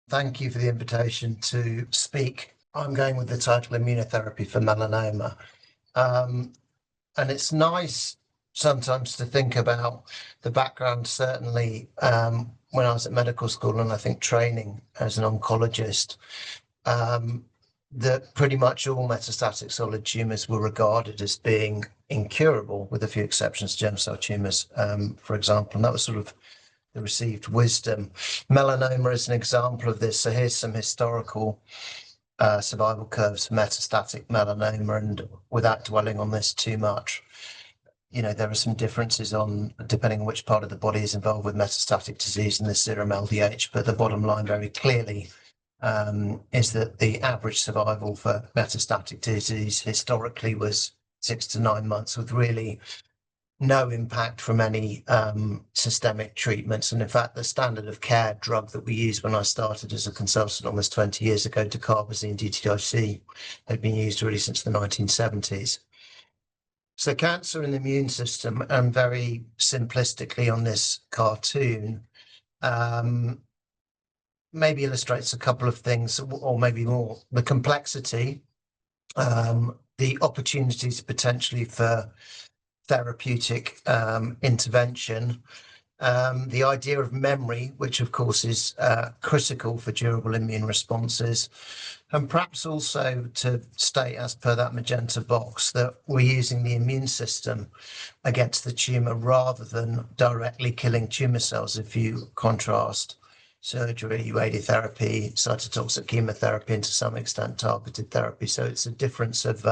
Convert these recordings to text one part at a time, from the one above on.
Thank you for the invitation to speak. I'm going with the title Immunotherapy for Melanoma. And it's nice sometimes to think about the background, certainly when I was at medical school and I think training as an oncologist, that pretty much all metastatic solid tumours were regarded as being incurable, with a few exceptions, germ cell tumours, for example. And that was sort of the received wisdom. Melanoma is an example of this. So here's some historical survival curves for metastatic melanoma, and without dwelling on this too much, there are some differences depending on which part of the body is involved with metastatic disease and the serum LDH, but the bottom line very clearly is that the average survival for metastatic disease historically was 6 to 9 months, with really no impact from any systemic treatments. And in fact, the standard of care drug that we used when I started as a consultant almost 20 years ago, dacarbazine DTIC, had been used really since the 1970s. So cancer in the immune system, and very simplistically on this cartoon, maybe illustrates a couple of things, or maybe more. The complexity, the opportunities potentially for therapeutic intervention, the idea of memory, which of course is critical for durable immune responses, and perhaps also to state, as per that magenta box, that we're using the immune system against the tumour rather than directly killing tumour cells. If you contrast surgery, radiotherapy, cytotoxic chemotherapy, and to some extent targeted therapy, so it's a difference of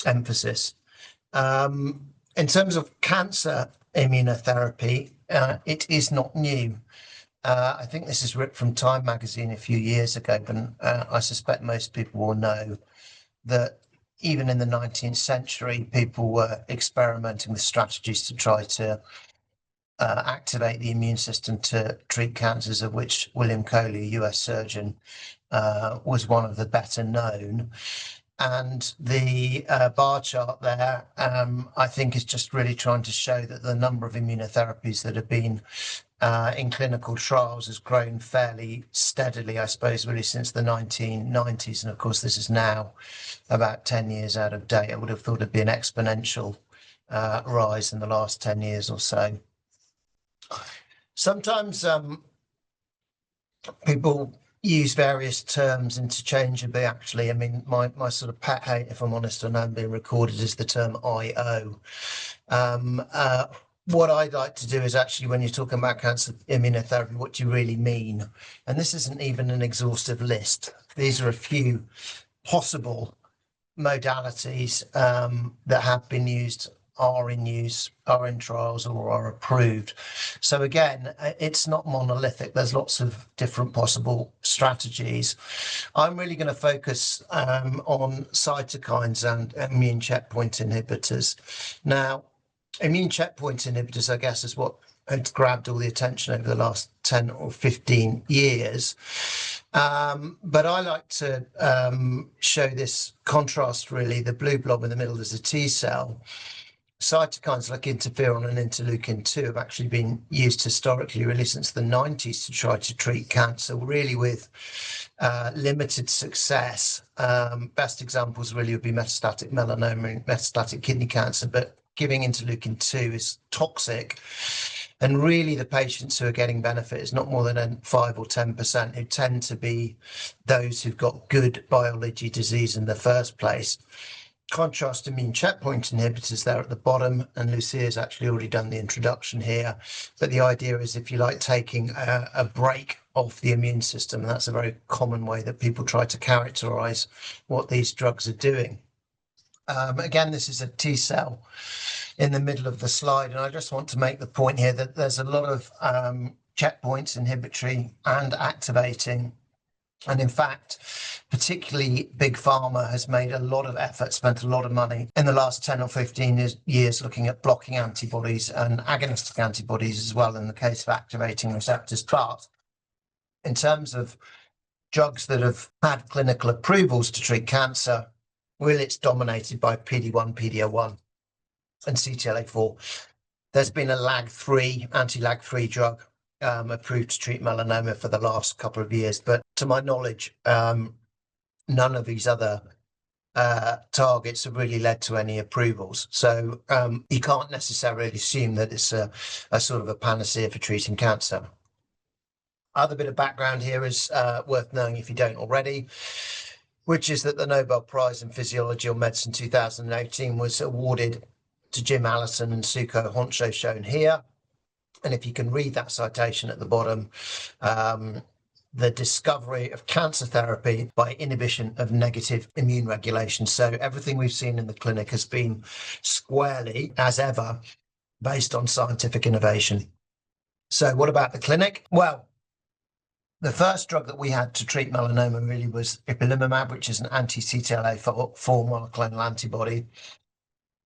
emphasis. In terms of cancer immunotherapy, it is not new. I think this is ripped from Time magazine a few years ago, but I suspect most people will know that even in the 19th century, people were experimenting with strategies to try to activate the immune system to treat cancers, of which William Coley, a US surgeon, was one of the better known. And the bar chart there, I think, is just really trying to show that the number of immunotherapies that have been in clinical trials has grown fairly steadily, I suppose, really since the 1990s. And of course, this is now about 10 years out of date. I would have thought it'd be an exponential rise in the last 10 years or so. Sometimes people use various terms interchangeably, actually. I mean, my sort of pet hate, if I'm honest, and I'm being recorded, is the term IO. What I'd like to do is actually, when you're talking about cancer immunotherapy, what do you really mean? And this isn't even an exhaustive list. These are a few possible modalities that have been used, are in use, are in trials, or are approved. So again, it's not monolithic. There's lots of different possible strategies. I'm really going to focus on cytokines and immune checkpoint inhibitors. Now, immune checkpoint inhibitors, I guess, is what has grabbed all the attention over the last 10 or 15 years. But I like to show this contrast, really. The blue blob in the middle is a T cell. Cytokines like interferon and interleukin-2 have actually been used historically, really since the 90s, to try to treat cancer, really with limited success. Best examples really would be metastatic melanoma and metastatic kidney cancer, but giving interleukin-2 is toxic. And really, the patients who are getting benefit is not more than 5 or 10%, who tend to be those who've got good biology disease in the first place. Contrast immune checkpoint inhibitors there at the bottom, and Lucia's actually already done the introduction here. But the idea is, if you like, taking a break off the immune system, and that's a very common way that people try to characterize what these drugs are doing. Again, this is a T cell in the middle of the slide, and I just want to make the point here that there's a lot of checkpoints, inhibitory and activating. And in fact, particularly Big Pharma has made a lot of effort, spent a lot of money in the last 10 or 15 years looking at blocking antibodies and agonistic antibodies as well in the case of activating receptors. But in terms of drugs that have had clinical approvals to treat cancer, really it's dominated by PD-1, PD-L1 and CTLA-4. There's been a LAG-3, anti-LAG-3 drug approved to treat melanoma for the last couple of years. But to my knowledge, none of these other targets have really led to any approvals. So you can't necessarily assume that it's a sort of a panacea for treating cancer. Other bit of background here is worth knowing if you don't already, which is that the Nobel Prize in Physiology or Medicine 2018 was awarded to Jim Allison and Suko Honsho, shown here. And if you can read that citation at the bottom, the discovery of cancer therapy by inhibition of negative immune regulation. So everything we've seen in the clinic has been squarely, as ever, based on scientific innovation. So what about the clinic? Well, the first drug that we had to treat melanoma really was ipilimumab, which is an anti-CTLA-4 monoclonal antibody.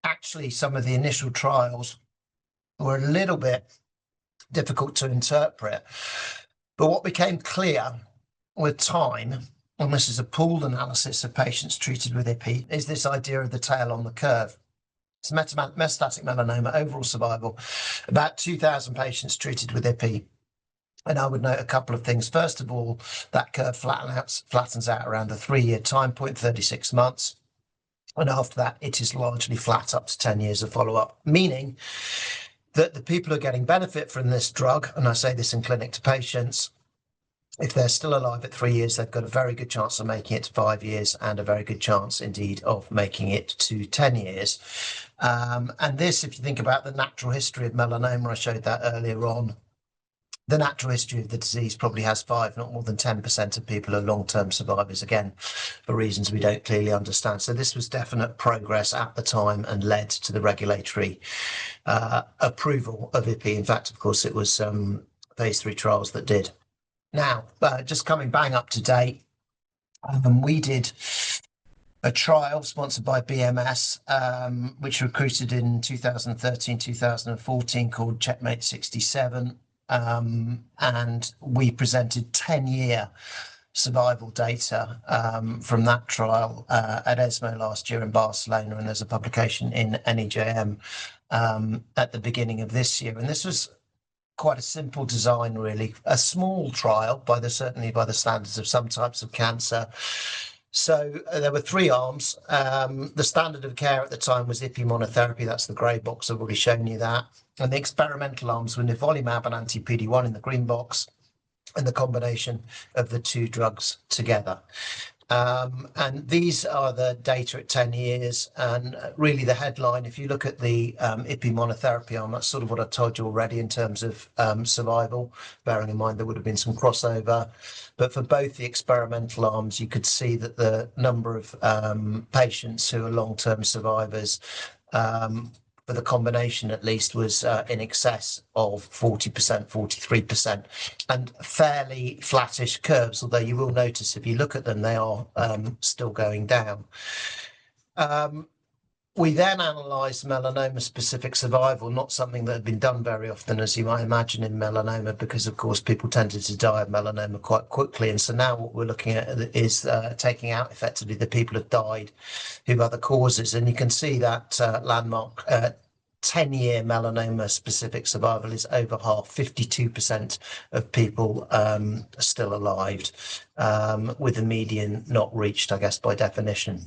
Actually, some of the initial trials were a little bit difficult to interpret. But what became clear with time, and this is a pooled analysis of patients treated with IPI, is this idea of the tail on the curve. It's metastatic melanoma, overall survival, about 2,000 patients treated with IPI. And I would note a couple of things. First of all, that curve flattens out around the 3-year time point, 36 months. And after that, it is largely flat up to 10 years of follow-up, meaning that the people who are getting benefit from this drug, and I say this in clinic to patients, if they're still alive at 3 years, they've got a very good chance of making it to 5 years and a very good chance indeed of making it to 10 years. And this, if you think about the natural history of melanoma, I showed that earlier on, the natural history of the disease probably has 5, not more than 10% of people are long-term survivors, again, for reasons we don't clearly understand. So this was definite progress at the time and led to the regulatory approval of IPI. In fact, of course, it was phase 3 trials that did. Now, just coming bang up to date, we did a trial sponsored by BMS, which recruited in 2013, 2014, called Checkmate 67. And we presented 10-year survival data from that trial at ESMO last year in Barcelona, and there's a publication in NEJM at the beginning of this year. And this was quite a simple design, really, a small trial, certainly by the standards of some types of cancer. So there were 3 arms. The standard of care at the time was IPI monotherapy. That's the grey box. I've already shown you that. And the experimental arms were nivolumab and anti-PD-1 in the green box, and the combination of the 2 drugs together. And these are the data at 10 years. And really the headline, if you look at the IPI monotherapy arm, that's sort of what I told you already in terms of survival, bearing in mind there would have been some crossover. But for both the experimental arms, you could see that the number of patients who are long-term survivors, for the combination at least, was in excess of 40%, 43%, and fairly flattish curves, although you will notice if you look at them, they are still going down. We then analysed melanoma-specific survival, not something that had been done very often, as you might imagine, in melanoma, because, of course, people tended to die of melanoma quite quickly. And so now what we're looking at is taking out, effectively, the people who have died who have other causes. And you can see that landmark 10-year melanoma-specific survival is over half, 52% of people are still alive, with the median not reached, I guess, by definition.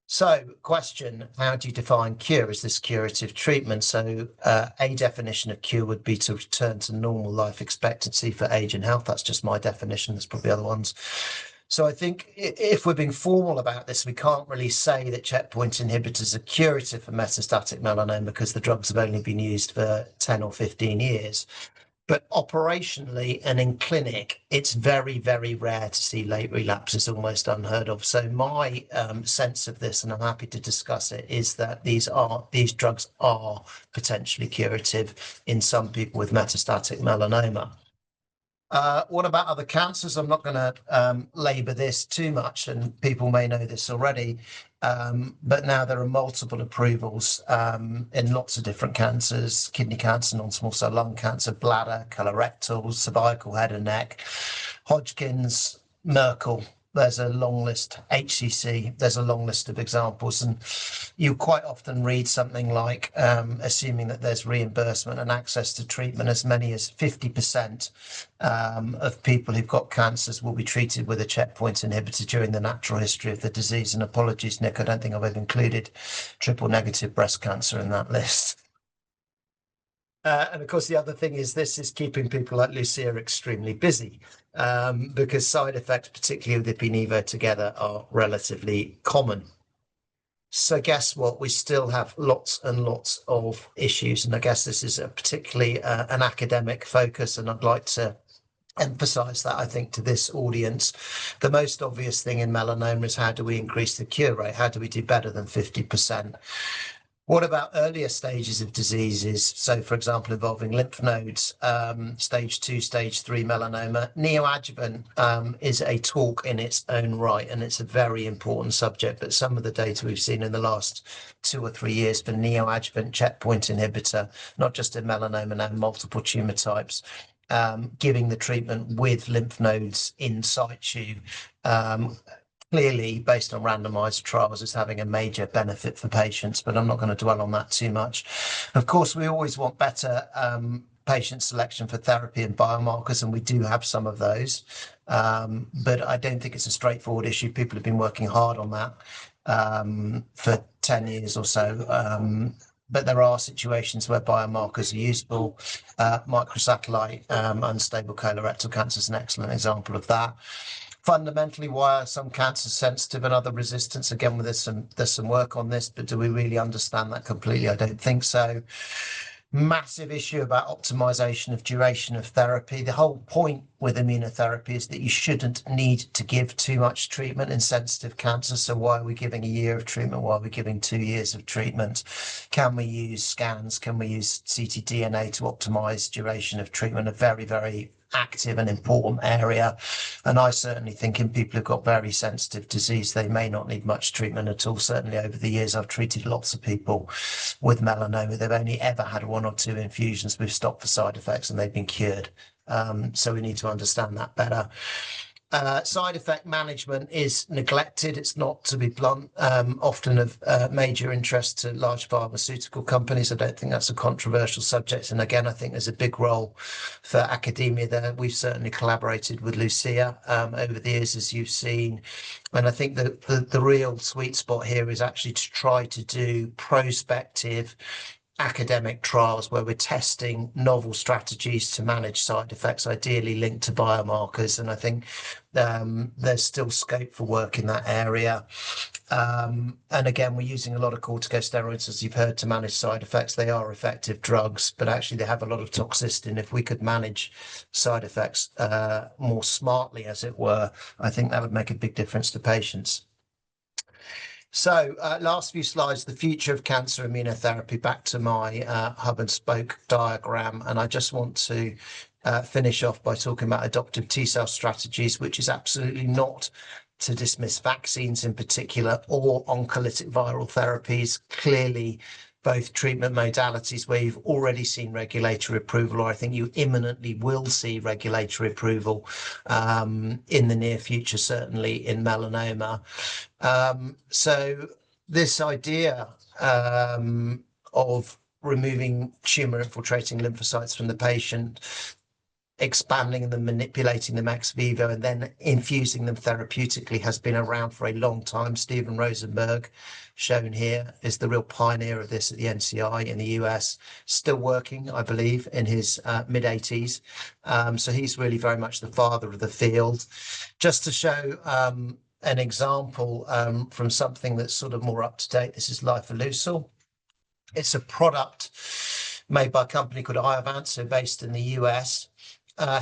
So, question, how do you define cure? Is this curative treatment? So a definition of cure would be to return to normal life expectancy for age and health. That's just my definition. There's probably other ones. So I think if we're being formal about this, we can't really say that checkpoint inhibitors are curative for metastatic melanoma because the drugs have only been used for 10 or 15 years. But operationally and in clinic, it's very, very rare to see late relapses, almost unheard of. So my sense of this, and I'm happy to discuss it, is that these drugs are potentially curative in some people with metastatic melanoma. What about other cancers? I'm not going to labour this too much, and people may know this already, but now there are multiple approvals in lots of different cancers: kidney cancer, non-small cell lung cancer, bladder, colorectal, cervical, head and neck, Hodgkin's, Merkel, there's a long list, HCC, there's a long list of examples. And you quite often read something like, assuming that there's reimbursement and access to treatment, as many as 50% of people who've got cancers will be treated with a checkpoint inhibitor during the natural history of the disease. And apologies, Nick, I don't think I've included triple negative breast cancer in that list. And of course, the other thing is this is keeping people like Lucia extremely busy because side effects, particularly with ipi-nivo together, are relatively common. So guess what? We still have lots and lots of issues. And I guess this is particularly an academic focus. And I'd like to emphasize that, I think, to this audience. The most obvious thing in melanoma is how do we increase the cure rate? How do we do better than 50%? What about earlier stages of diseases? So, for example, involving lymph nodes, stage 2, stage 3 melanoma. Neoadjuvant is a talk in its own right, and it's a very important subject. But some of the data we've seen in the last 2 or 3 years for neoadjuvant checkpoint inhibitor, not just in melanoma, now multiple tumor types, giving the treatment with lymph nodes in situ, clearly, based on randomized trials, is having a major benefit for patients, but I'm not going to dwell on that too much. Of course, we always want better patient selection for therapy and biomarkers, and we do have some of those, but I don't think it's a straightforward issue. People have been working hard on that for 10 years or so. But there are situations where biomarkers are useful. Microsatellite unstable colorectal cancer is an excellent example of that. Fundamentally, why are some cancers sensitive and other resistance? Again, there's some work on this, but do we really understand that completely? I don't think so. Massive issue about optimization of duration of therapy. The whole point with immunotherapy is that you shouldn't need to give too much treatment in sensitive cancer. So why are we giving a year of treatment? Why are we giving 2 years of treatment? Can we use scans? Can we use ctDNA to optimize duration of treatment? A very, very active and important area. And I certainly think in people who've got very sensitive disease, they may not need much treatment at all. Certainly over the years, I've treated lots of people with melanoma. They've only ever had 1 or 2 infusions. We've stopped for side effects and they've been cured. So we need to understand that better. Side effect management is neglected. It's not, to be blunt, often of major interest to large pharmaceutical companies. I don't think that's a controversial subject. And again, I think there's a big role for academia there. We've certainly collaborated with Lucia over the years, as you've seen. And I think that the real sweet spot here is actually to try to do prospective academic trials where we're testing novel strategies to manage side effects, ideally linked to biomarkers. And I think there's still scope for work in that area. And again, we're using a lot of corticosteroids, as you've heard, to manage side effects. They are effective drugs, but actually they have a lot of toxicity. And if we could manage side effects more smartly, as it were, I think that would make a big difference to patients. So last few slides, the future of cancer immunotherapy, back to my hub and spoke diagram. And I just want to finish off by talking about adoptive T-cell strategies, which is absolutely not to dismiss vaccines in particular or oncolytic viral therapies. Clearly, both treatment modalities where you've already seen regulatory approval, or I think you imminently will see regulatory approval in the near future, certainly in melanoma. So this idea of removing tumor infiltrating lymphocytes from the patient, expanding them, manipulating them ex vivo, and then infusing them therapeutically has been around for a long time. Stephen Rosenberg, shown here, is the real pioneer of this at the NCI in the US, still working, I believe, in his mid-80s. So he's really very much the father of the field. Just to show an example from something that's sort of more up to date, this is lifileucel. It's a product made by a company called Iovance, so based in the US.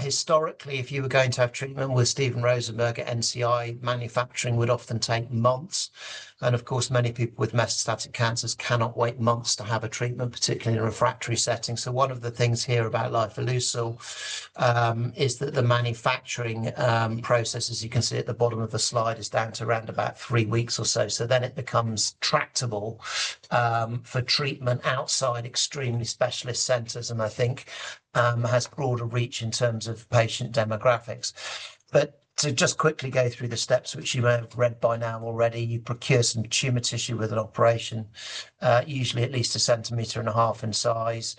Historically, if you were going to have treatment with Stephen Rosenberg at NCI, manufacturing would often take months. And of course, many people with metastatic cancers cannot wait months to have a treatment, particularly in a refractory setting. So one of the things here about lifileucel is that the manufacturing process, as you can see at the bottom of the slide, is down to around about 3 weeks or so. So then it becomes tractable for treatment outside extremely specialist centres, and I think has broader reach in terms of patient demographics. But to just quickly go through the steps, which you may have read by now already, you procure some tumour tissue with an operation, usually at least 1.5 centimetres in size.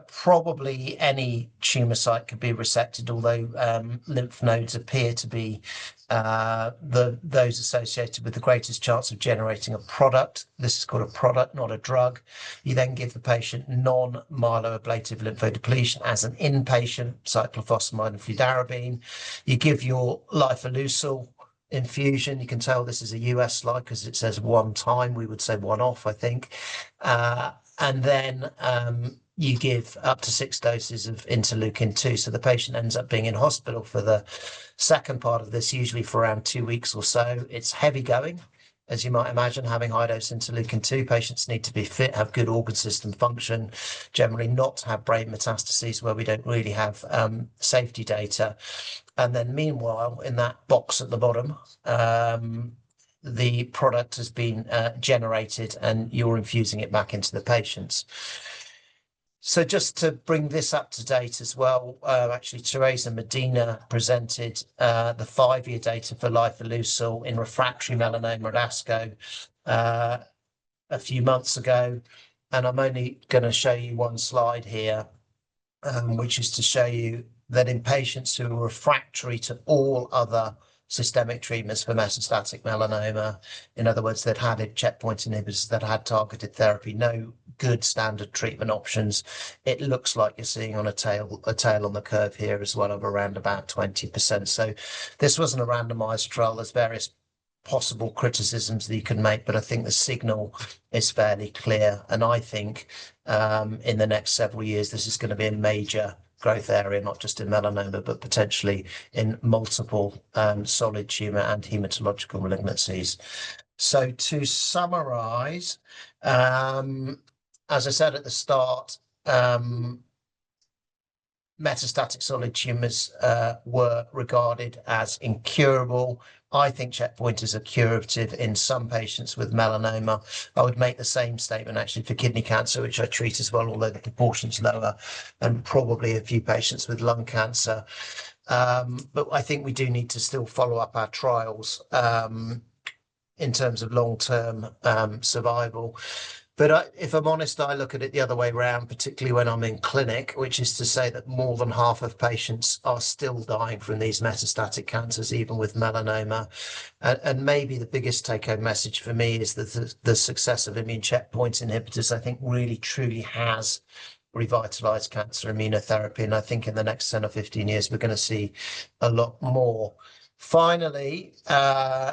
Probably any tumour site could be resected, although lymph nodes appear to be those associated with the greatest chance of generating a product. This is called a product, not a drug. You then give the patient non-myeloablative lymphodepletion as an inpatient, cyclophosphamide and fludarabine. You give your lifileucel infusion. You can tell this is a US slide because it says one time. We would say one off, I think. And then you give up to 6 doses of interleukin-2. So the patient ends up being in hospital for the second part of this, usually for around 2 weeks or so. It's heavy going, as you might imagine, having high-dose interleukin-2. Patients need to be fit, have good organ system function, generally not have brain metastases where we don't really have safety data. And then meanwhile, in that box at the bottom, the product has been generated and you're infusing it back into the patients. So just to bring this up to date as well, actually Teresa Medina presented the 5-year data for lifileucel in refractory melanoma at ASCO a few months ago. And I'm only going to show you one slide here, which is to show you that in patients who are refractory to all other systemic treatments for metastatic melanoma, in other words, that had checkpoint inhibitors, that had targeted therapy, no good standard treatment options, it looks like you're seeing on a tail on the curve here as well of around about 20%. So this wasn't a randomized trial. There's various possible criticisms that you can make, but I think the signal is fairly clear. And I think in the next several years, this is going to be a major growth area, not just in melanoma, but potentially in multiple solid tumor and hematological malignancies. So to summarize, as I said at the start, metastatic solid tumors were regarded as incurable. I think checkpointers are curative in some patients with melanoma. I would make the same statement actually for kidney cancer, which I treat as well, although the proportion's lower, and probably a few patients with lung cancer. But I think we do need to still follow up our trials in terms of long-term survival. But if I'm honest, I look at it the other way around, particularly when I'm in clinic, which is to say that more than half of patients are still dying from these metastatic cancers, even with melanoma. And maybe the biggest take-home message for me is that the success of immune checkpoint inhibitors, I think, really, truly has revitalized cancer immunotherapy. And I think in the next 10 or 15 years, we're going to see a lot more. Finally,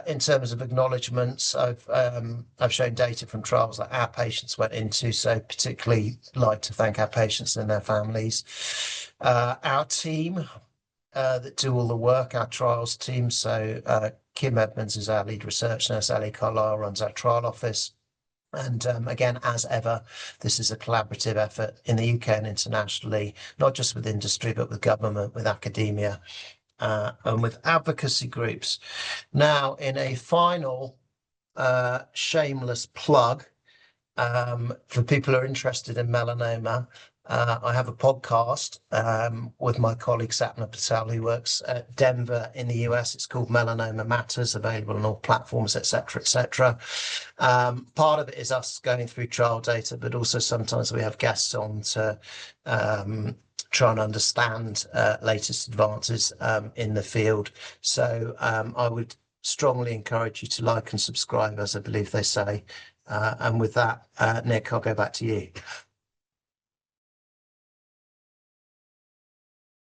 in terms of acknowledgements, I've shown data from trials that our patients went into, so particularly like to thank our patients and their families. Our team that do all the work, our trials team, so Kim Edmonds is our lead research nurse, Ali Carlisle runs our trial office. And again, as ever, this is a collaborative effort in the UK and internationally, not just with industry, but with government, with academia, and with advocacy groups. Now, in a final shameless plug for people who are interested in melanoma, I have a podcast with my colleague Sapna Patel, who works at Denver in the US. It's called Melanoma Matters, available on all platforms, etc., etc. Part of it is us going through trial data, but also sometimes we have guests on to try and understand latest advances in the field. So I would strongly encourage you to like and subscribe, as I believe they say. And with that, Nick, I'll go back to you.